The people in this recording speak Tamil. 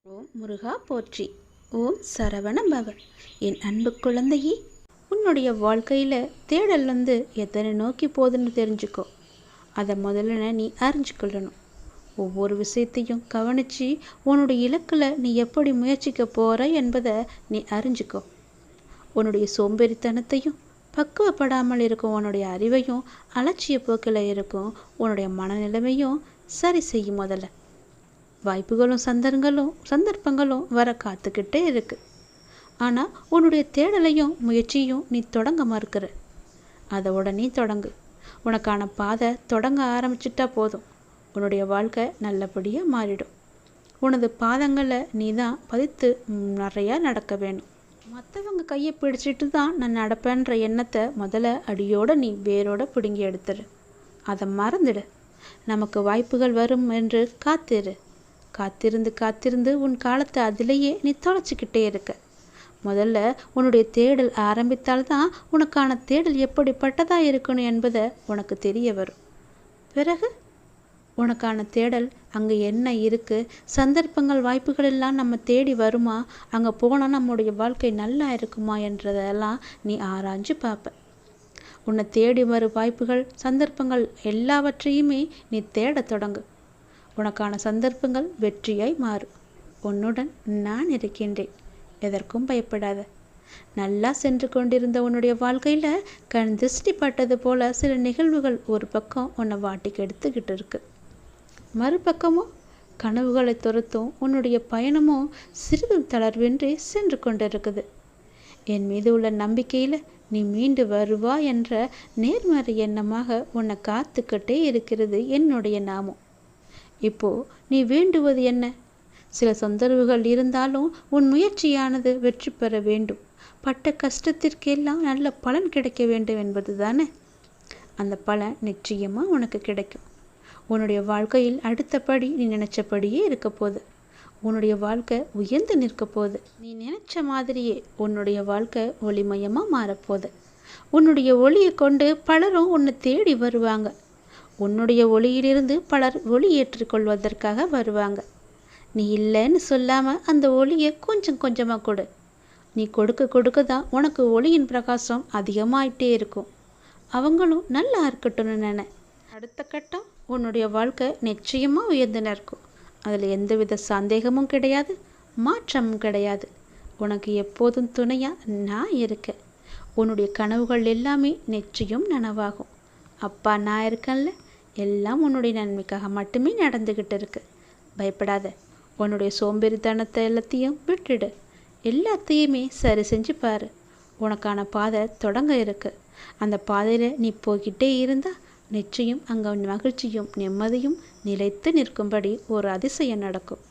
ஓம் முருகா போற்றி. ஓம் சரவண பவ. என் அன்பு குழந்தையே, உன்னுடைய வாழ்க்கையில் தேடல் எத்தனை நோக்கி போகுதுன்னு தெரிஞ்சுக்கோ. அதை முதல்ல நீ அறிஞ்சுக்கொள்ளணும். ஒவ்வொரு விஷயத்தையும் கவனித்து உன்னுடைய இலக்கில் நீ எப்படி முயற்சிக்க போகிற என்பதை நீ அறிஞ்சுக்கோ. உன்னுடைய சோம்பேறித்தனத்தையும் பக்குவப்படாமல் இருக்கும் உன்னுடைய அறிவையும் அலட்சிய போக்கில் இருக்கும் உன்னுடைய மனநிலைமையும் சரி செய்யும். முதல்ல வாய்ப்புகளும் சந்தர்ப்பங்களும் வர காத்துக்கிட்டே இருக்கு. ஆனால் உன்னுடைய தேடலையும் முயற்சியும் நீ தொடங்க மறுக்கிற. அதை உடனே தொடங்கு. உனக்கான பாதை தொடங்க ஆரம்பிச்சிட்டா போதும், உன்னுடைய வாழ்க்கை நல்லபடியாக மாறிடும். உனது பாதங்களை நீ தான் பதித்து நிறையா நடக்க வேணும். மற்றவங்க கையை பிடிச்சிட்டு தான் நான் நடப்பேன்ற எண்ணத்தை முதல்ல அடியோடு நீ வேரோட பிடுங்கி எடுத்துரு. அதை மறந்துடு. நமக்கு வாய்ப்புகள் வரும் என்று காத்திரு. காத்திருந்து உன் காலத்தை அதிலேயே நீ தொலைச்சிக்கிட்டே இருக்க. முதல்ல உன்னுடைய தேடல் ஆரம்பித்தால்தான் உனக்கான தேடல் எப்படிப்பட்டதாக இருக்கணும் என்பதை உனக்கு தெரிய வரும். பிறகு உனக்கான தேடல் அங்கே என்ன இருக்குது, சந்தர்ப்பங்கள் வாய்ப்புகள் எல்லாம் நம்ம தேடி வருமா, அங்கே போனால் நம்முடைய வாழ்க்கை நல்லா இருக்குமா என்றதெல்லாம் நீ ஆராய்ஞ்சு பார்ப்ப. உன்னை தேடி வரும் வாய்ப்புகள் சந்தர்ப்பங்கள் எல்லாவற்றையுமே நீ தேட தொடங்கு. உனக்கான சந்தர்ப்பங்கள் வெற்றியாய் மாறும். உன்னுடன் நான் இருக்கின்றேன். எதற்கும் பயப்படாத. நல்லா சென்று கொண்டிருந்த உன்னுடைய வாழ்க்கையில் கண் திருஷ்டி பட்டது போல சில நிகழ்வுகள் ஒரு பக்கம் உன்னை வாட்டிக்கு எடுத்துக்கிட்டு இருக்கு. மறுபக்கமோ கனவுகளை துரத்தும் உன்னுடைய பயணமோ சிறிதும் தளர்வின்றி சென்று கொண்டிருக்குது. என் மீது உள்ள நம்பிக்கையில் நீ மீண்டு வருவா என்ற நேர்மறை எண்ணமாக உன்னை காத்துக்கிட்டே இருக்கிறது என்னுடைய நாமம். இப்போ நீ வேண்டுவது என்ன? சில தொந்தரவுகள் இருந்தாலும் உன் முயற்சியானது வெற்றி பெற வேண்டும். பட்ட கஷ்டத்திற்கெல்லாம் நல்ல பலன் கிடைக்க வேண்டும் என்பது தானே. அந்த பலன் நிச்சயமாக உனக்கு கிடைக்கும். உன்னுடைய வாழ்க்கையில் அடுத்தபடி நீ நினைச்சபடியே இருக்க போகுது. உன்னுடைய வாழ்க்கை உயர்ந்து நிற்க போகுது. நீ நினைச்ச மாதிரியே உன்னுடைய வாழ்க்கை ஒளிமயமாக மாறப்போகுது. உன்னுடைய ஒளியை கொண்டு பலரும் உன்னை தேடி வருவாங்க. உன்னுடைய ஒளியிலிருந்து பலர் ஒளி ஏற்றுக்கொள்வதற்காக வருவாங்க. நீ இல்லைன்னு சொல்லாமல் அந்த ஒளியை கொஞ்சம் கொஞ்சமாக கொடு. நீ கொடுக்க தான் உனக்கு ஒளியின் பிரகாசம் அதிகமாயிட்டே இருக்கும். அவங்களும் நல்லா இருக்கட்டும்னு நினை. அடுத்த கட்டம் உன்னுடைய வாழ்க்கை நிச்சயமாக உயர்ந்து நிற்கும். அதில் எந்தவித சந்தேகமும் கிடையாது, மாற்றமும் கிடையாது. உனக்கு எப்போதும் துணையாக நான் இருக்கேன். உன்னுடைய கனவுகள் எல்லாமே நிச்சயம் நனவாகும். அப்பா நான் இருக்கேன்ல, எல்லாம் உன்னுடைய நன்மைக்காக மட்டுமே நடந்துக்கிட்டு இருக்கு. பயப்படாத. உன்னுடைய சோம்பேறித்தனத்தை எல்லாத்தையும் விட்டுடு. எல்லாத்தையுமே சரி செஞ்சு பாரு. உனக்கான பாதை தொடங்க இருக்கு. அந்த பாதையில் நீ போய்கிட்டே இருந்தால் நிச்சயம் அங்கே மகிழ்ச்சியும் நிம்மதியும் நிலைத்து நிற்கும்படி ஒரு அதிசயம் நடக்கும்.